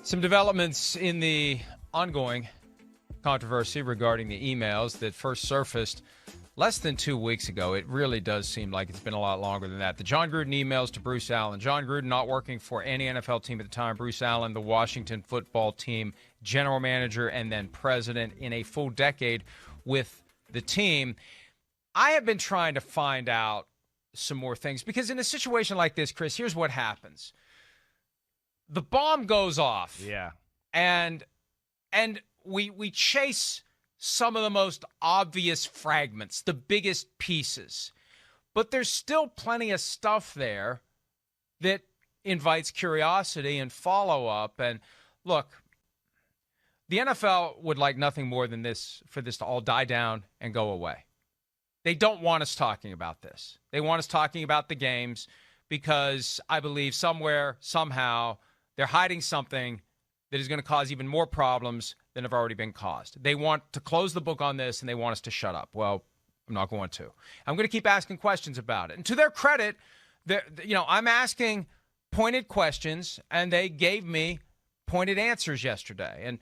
Some developments in the ongoing controversy regarding the emails that first surfaced less than 2 weeks ago. It really does seem like it's been a lot longer than that. The John Gruden emails to Bruce Allen. John Gruden not working for any NFL team at the time. Bruce Allen, the Washington football team general manager and then president in a full decade with the team. I have been trying to find out some more things because in a situation like this, Chris, here's what happens. The bomb goes off. Yeah. And we chase some of the most obvious fragments, the biggest pieces. But there's still plenty of stuff there that invites curiosity and follow-up. And look, the NFL would like nothing more than this, for this to all die down and go away. They don't want us talking about this. They want us talking about the games because I believe somewhere, somehow, they're hiding something that is going to cause even more problems than have already been caused. They want to close the book on this, and they want us to shut up. Well, I'm not going to. I'm going to keep asking questions about it. And to their credit, I'm asking pointed questions, and they gave me pointed answers yesterday. And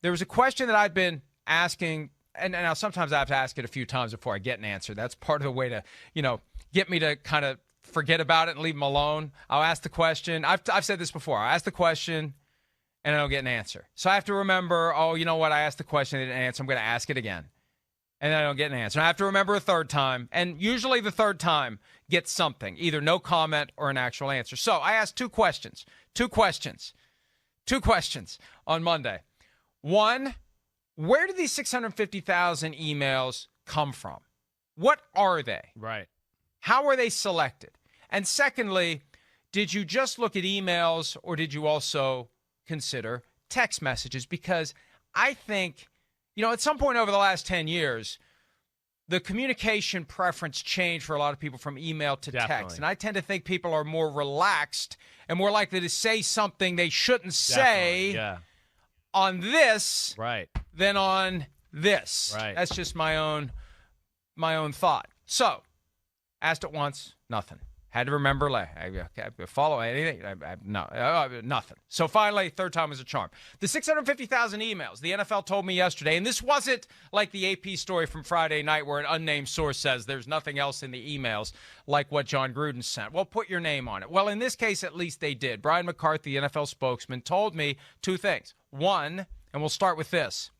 there was a question that I've been asking, and now sometimes I have to ask it a few times before I get an answer. That's part of the way to, get me to kind of forget about it and leave them alone. I'll ask the question. I've said this before. I ask the question, and I don't get an answer. So I have to remember, you know what? I asked the question, I didn't answer. I'm going to ask it again. And then I don't get an answer. And I have to remember a third time. And usually the third time gets something, either no comment or an actual answer. So I asked two questions on Monday. One, where did these 650,000 emails come from? What are they? Right. How were they selected? And secondly, did you just look at emails or did you also consider text messages? Because I think, at some point over the last 10 years, the communication preference changed for a lot of people from email to text. And I tend to think people are more relaxed and more likely to say something they shouldn't say on this than on this. Right. That's just my own thought. So, asked it once, nothing. Had to remember, follow anything, nothing. So finally, third time was a charm. The 650,000 emails, the NFL told me yesterday, and this wasn't like the AP story from Friday night where an unnamed source says there's nothing else in the emails like what John Gruden sent. Well, put your name on it. Well, in this case, at least they did. Brian McCarthy, NFL spokesman, told me two things. One, and we'll start with this.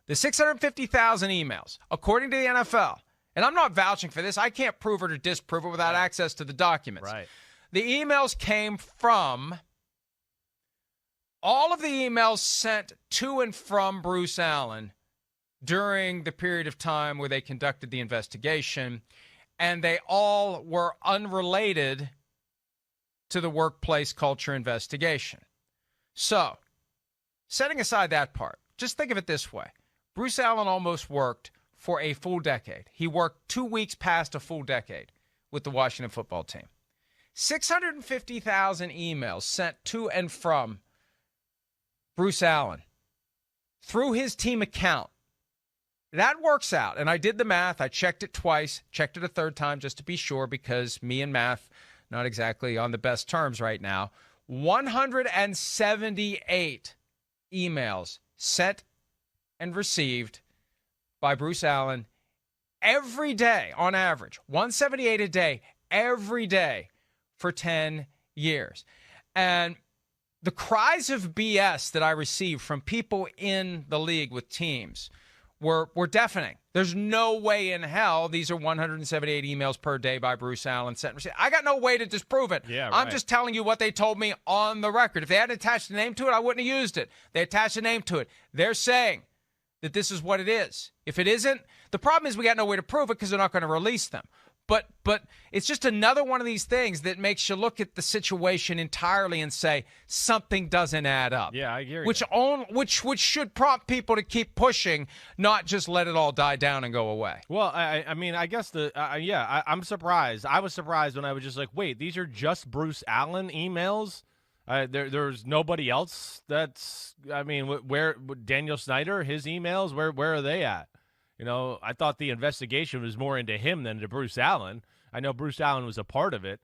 The 650,000 emails, according to the NFL, and I'm not vouching for this. I can't prove it or disprove it without access to the documents. Right. The emails came from all of the emails sent to and from Bruce Allen during the period of time where they conducted the investigation, and they all were unrelated to the workplace culture investigation. So, setting aside that part, just think of it this way. Bruce Allen almost worked for a full decade. He worked 2 weeks past a full decade with the Washington football team. 650,000 emails sent to and from Bruce Allen through his team account. That works out. And I did the math. I checked it twice, checked it a third time just to be sure because me and math, not exactly on the best terms right now. 178 emails sent and received by Bruce Allen every day on average, 178 a day, every day for 10 years. And the cries of BS that I received from people in the league with teams were deafening. There's no way in hell these are 178 emails per day by Bruce Allen sent and received. I got no way to disprove it. Yeah, right. I'm just telling you what they told me on the record. If they hadn't attached a name to it, I wouldn't have used it. They attached a name to it. They're saying that this is what it is. If it isn't, the problem is we got no way to prove it because they're not going to release them. But it's just another one of these things that makes you look at the situation entirely and say something doesn't add up. Yeah, I hear you. Which should prompt people to keep pushing, not just let it all die down and go away. Well, I mean, I guess I'm surprised. I was surprised when I was just like, wait, these are just Bruce Allen emails? There's nobody else where Daniel Snyder, his emails, where are they at? I thought the investigation was more into him than to Bruce Allen. I know Bruce Allen was a part of it.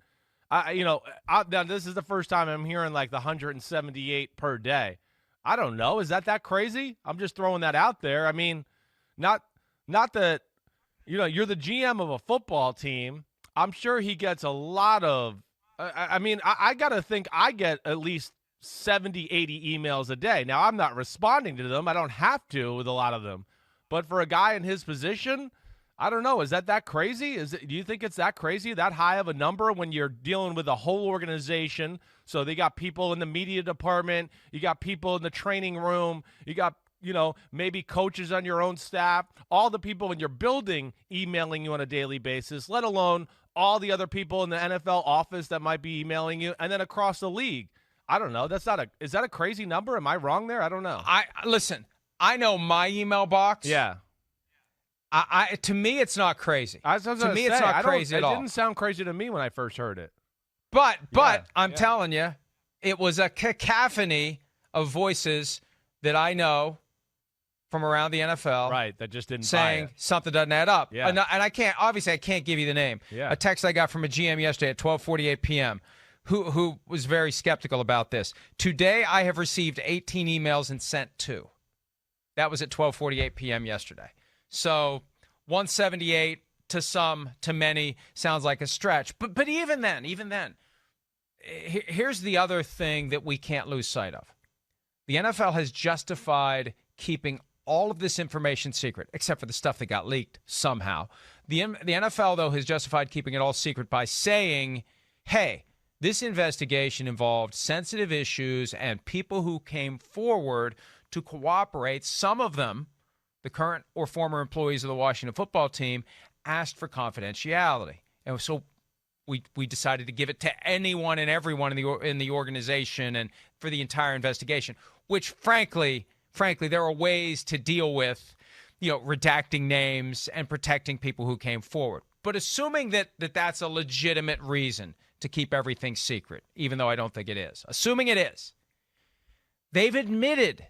Now this is the first time I'm hearing like the 178 per day. I don't know. Is that crazy? I'm just throwing that out there. I mean, not that, you're the GM of a football team. I'm sure he gets a lot of, I got to think I get at least 70, 80 emails a day. Now, I'm not responding to them. I don't have to with a lot of them. But for a guy in his position, I don't know. Is that crazy? Do you think it's that crazy, that high of a number when you're dealing with a whole organization? So they got people in the media department. You got people in the training room. You got, maybe coaches on your own staff. All the people in your building emailing you on a daily basis, let alone all the other people in the NFL office that might be emailing you, and then across the league. I don't know. Is that a crazy number? Am I wrong there? I don't know. Listen, I know my email box. Yeah. To me, it's not crazy. It's not crazy at all. It didn't sound crazy to me when I first heard it. But I'm telling you, it was a cacophony of voices that I know from around the NFL. Right, that just didn't saying something doesn't add up. Yeah. And I can't give you the name. Yeah. A text I got from a GM yesterday at 12:48 p.m. who was very skeptical about this. Today, I have received 18 emails and sent 2. That was at 12:48 p.m. yesterday. So 178 to some, to many, sounds like a stretch. But even then, here's the other thing that we can't lose sight of. The NFL has justified keeping all of this information secret, except for the stuff that got leaked somehow. The NFL, though, has justified keeping it all secret by saying, hey, this investigation involved sensitive issues and people who came forward to cooperate. Some of them, the current or former employees of the Washington football team, asked for confidentiality. And so we decided to give it to anyone and everyone in the organization and for the entire investigation, which frankly, there are ways to deal with, redacting names and protecting people who came forward. But assuming that that's a legitimate reason to keep everything secret, even though I don't think it is, assuming it is, they've admitted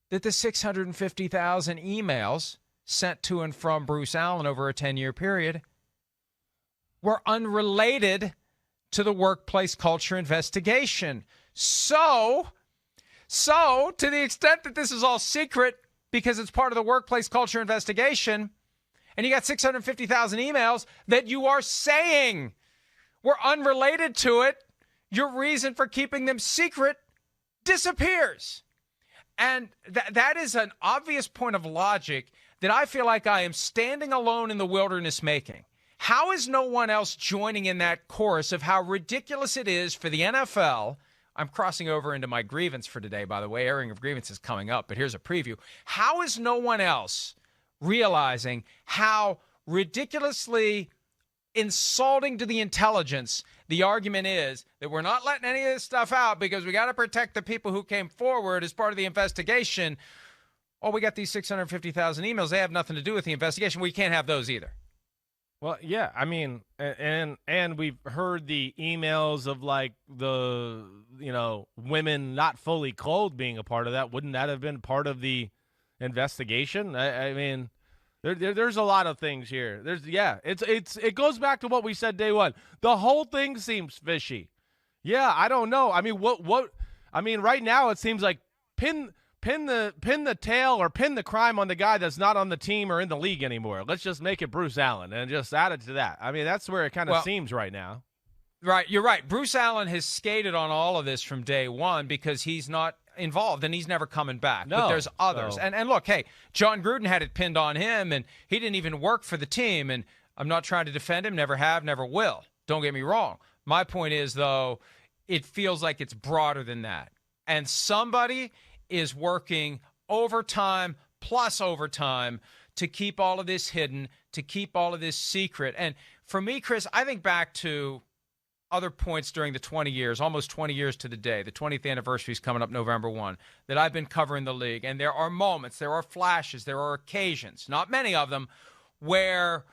that the 650,000 emails sent to and from Bruce Allen over a 10-year period were unrelated to the workplace culture investigation. So to the extent that this is all secret because it's part of the workplace culture investigation, and you got 650,000 emails that you are saying were unrelated to it, your reason for keeping them secret disappears. And that is an obvious point of logic that I feel like I am standing alone in the wilderness making. How is no one else joining in that chorus of how ridiculous it is for the NFL? I'm crossing over into my grievance for today, by the way. Airing of grievances coming up, but here's a preview. How is no one else realizing how ridiculously insulting to the intelligence the argument is that we're not letting any of this stuff out because we got to protect the people who came forward as part of the investigation? Oh, we got these 650,000 emails. They have nothing to do with the investigation. We can't have those either. Well, yeah, I mean, and we've heard the emails of like the, women not fully clothed being a part of that. Wouldn't that have been part of the investigation? I mean, there's a lot of things here. It goes back to what we said day one. The whole thing seems fishy. Yeah, I don't know. I mean, right now it seems like pin the tail or pin the crime on the guy that's not on the team or in the league anymore. Let's just make it Bruce Allen and just add it to that. I mean, that's where it kind of seems right now. Right, you're right. Bruce Allen has skated on all of this from day one because he's not involved and he's never coming back. No, but there's others. So. And look, hey, John Gruden had it pinned on him and he didn't even work for the team. And I'm not trying to defend him, never have, never will. Don't get me wrong. My point is, though, it feels like it's broader than that. And somebody is working overtime plus overtime to keep all of this hidden, to keep all of this secret. And for me, Chris, I think back to other points during the 20 years, almost 20 years to the day, the 20th anniversary is coming up November 1, that I've been covering the league. And there are moments, there are flashes, there are occasions, not many of them, where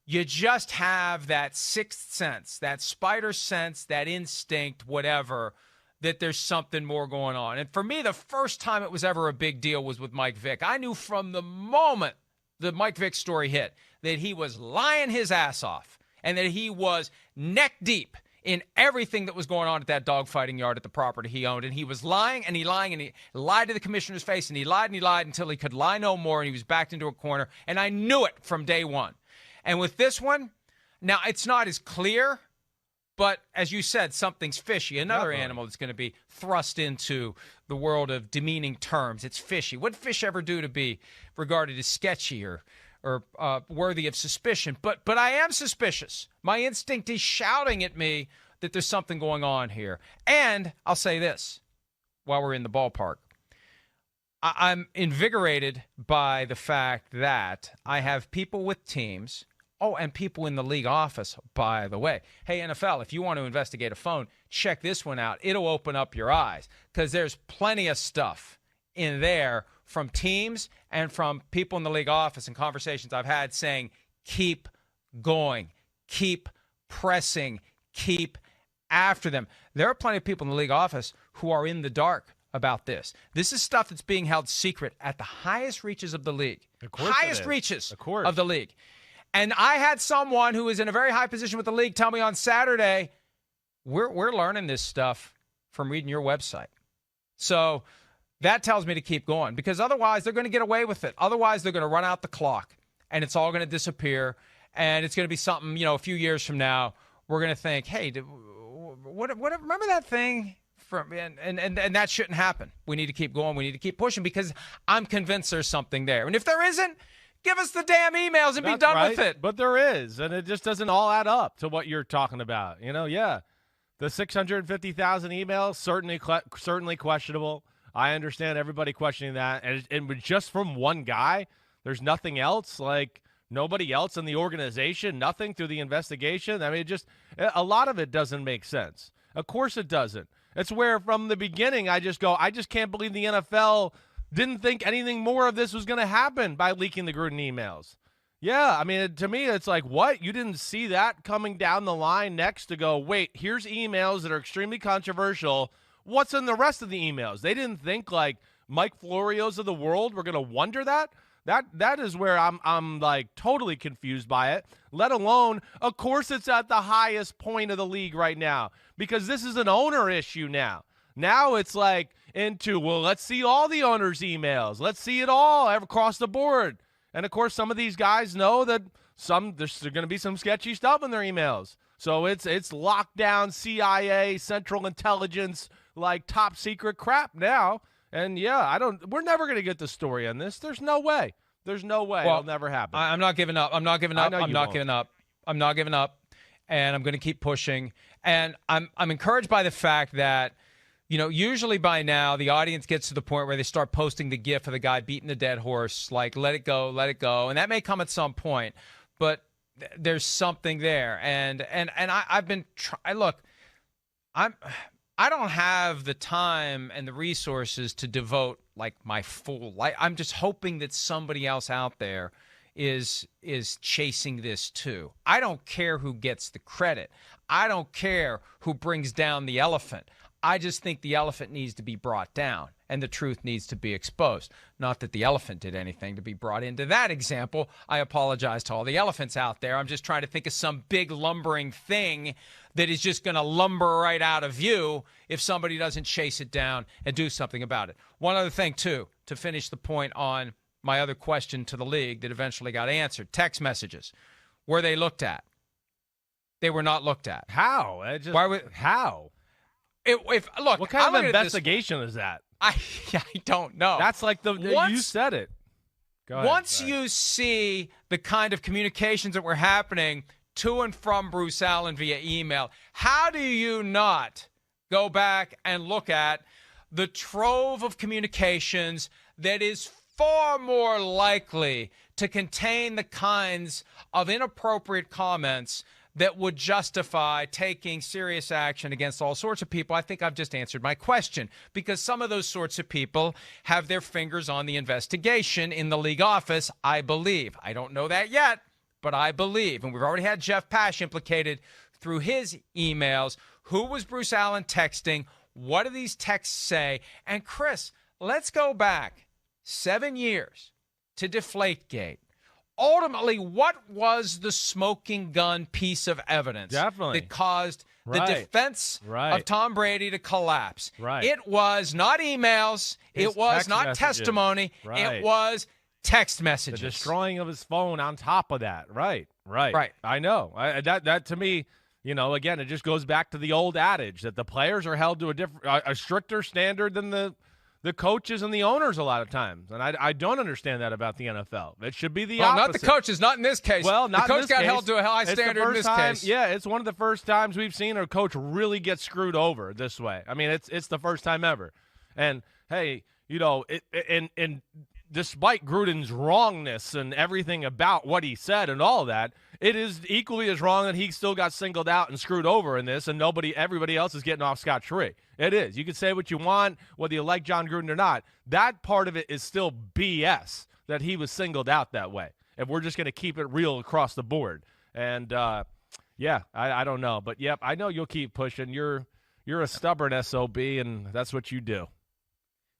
you just have that sixth sense, that spider sense, that instinct, whatever, that there's something more going on. And for me, the first time it was ever a big deal was with Mike Vick. I knew from the moment the Mike Vick story hit that he was lying his ass off and that he was neck deep in everything that was going on at that dogfighting yard at the property he owned. And he was lying and he lied to the commissioner's face, and he lied until he could lie no more, and he was backed into a corner. And I knew it from day one. And with this one, now it's not as clear, but as you said, something's fishy. Another animal that's going to be thrust into the world of demeaning terms. It's fishy. What did fish ever do to be regarded as sketchy or worthy of suspicion? But I am suspicious. My instinct is shouting at me that there's something going on here. And I'll say this while we're in the ballpark. I'm invigorated by the fact that I have people with teams. Oh, and people in the league office, by the way. Hey, NFL, if you want to investigate a phone, check this one out. It'll open up your eyes, because there's plenty of stuff in there from teams and from people in the league office and conversations I've had saying, keep going, keep pressing, keep after them. There are plenty of people in the league office who are in the dark about this. This is stuff that's being held secret at the highest reaches of the league. Highest reaches of the league. And I had someone who is in a very high position with the league tell me on Saturday, we're learning this stuff from reading your website. So that tells me to keep going, because otherwise they're going to get away with it. Otherwise they're going to run out the clock, and it's all going to disappear, and it's going to be something, a few years from now, we're going to think, hey, remember that thing? And that shouldn't happen. We need to keep going. We need to keep pushing, because I'm convinced there's something there. And if there isn't, give us the damn emails and be done with it. But there is, and it just doesn't all add up to what you're talking about. The 650,000 emails, certainly questionable. I understand everybody questioning that. And just from one guy, there's nothing else, like nobody else in the organization, nothing through the investigation. I mean, a lot of it doesn't make sense. Of course it doesn't. It's where from the beginning I just can't believe the NFL didn't think anything more of this was going to happen by leaking the Gruden emails. Yeah, I mean, to me, it's like, what? You didn't see that coming down the line next to go, wait, here's emails that are extremely controversial. What's in the rest of the emails? They didn't think, like, Mike Florios of the world were going to wonder that? That is where I'm like totally confused by it, let alone, of course, it's at the highest point of the league right now, because this is an owner issue now. Now it's like let's see all the owners' emails. Let's see it all across the board. And, of course, some of these guys know that there's going to be some sketchy stuff in their emails. So it's lockdown, CIA, Central Intelligence, like top secret crap now. And, yeah, we're never going to get the story on this. There's no way. There's no way. It'll never happen. I'm not giving up. I'm not giving up. I'm not giving up. I'm not giving up. And I'm going to keep pushing. And I'm encouraged by the fact that, usually by now the audience gets to the point where they start posting the gif of the guy beating the dead horse, like, let it go, let it go. And that may come at some point, but there's something there. And I've been look, I don't have the time and the resources to devote like my full life. I'm just hoping that somebody else out there is chasing this too. I don't care who gets the credit. I don't care who brings down the elephant. I just think the elephant needs to be brought down and the truth needs to be exposed. Not that the elephant did anything to be brought into that example. I apologize to all the elephants out there. I'm just trying to think of some big lumbering thing that is just going to lumber right out of view if somebody doesn't chase it down and do something about it. One other thing, too, to finish the point on my other question to the league that eventually got answered. Text messages. Were they looked at? They were not looked at. How? How? Look, what kind of investigation is that? I don't know. That's like you said it. Go ahead. Once you see the kind of communications that were happening to and from Bruce Allen via email, how do you not go back and look at the trove of communications that is far more likely to contain the kinds of inappropriate comments that would justify taking serious action against all sorts of people? I think I've just answered my question, because some of those sorts of people have their fingers on the investigation in the league office, I believe. I don't know that yet, but I believe. And we've already had Jeff Pash implicated through his emails. Who was Bruce Allen texting? What do these texts say? And Chris, let's go back 7 years to Deflategate. ultimately, what was the smoking gun piece of evidence Definitely. that caused the defense of Tom Brady to collapse? Right. It was not emails. It was not testimony. It was text messages. The destroying of his phone on top of that. Right. I know. That to me, again, it just goes back to the old adage that the players are held to a stricter standard than the coaches and the owners a lot of times. And I don't understand that about the NFL. It should be the opposite. Not the coaches, not in this case. Well, not the in coach this got case. held to a high standard in this case. Yeah, it's one of the first times we've seen a coach really get screwed over this way. I mean, it's the first time ever. And, hey, and despite Gruden's wrongness and everything about what he said and all that, it is equally as wrong that he still got singled out and screwed over in this, and everybody else is getting off scot-free. It is. You can say what you want, whether you like John Gruden or not. That part of it is still BS that he was singled out that way. And we're just going to keep it real across the board. And, I don't know. But, yep, I know you'll keep pushing. You're a stubborn SOB, and that's what you do.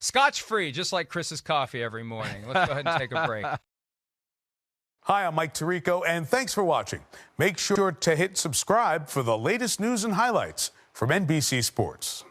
Scotch-free, just like Chris's coffee every morning. Let's go ahead and take a break. Hi, I'm Mike Tirico, and thanks for watching. Make sure to hit subscribe for the latest news and highlights from NBC Sports.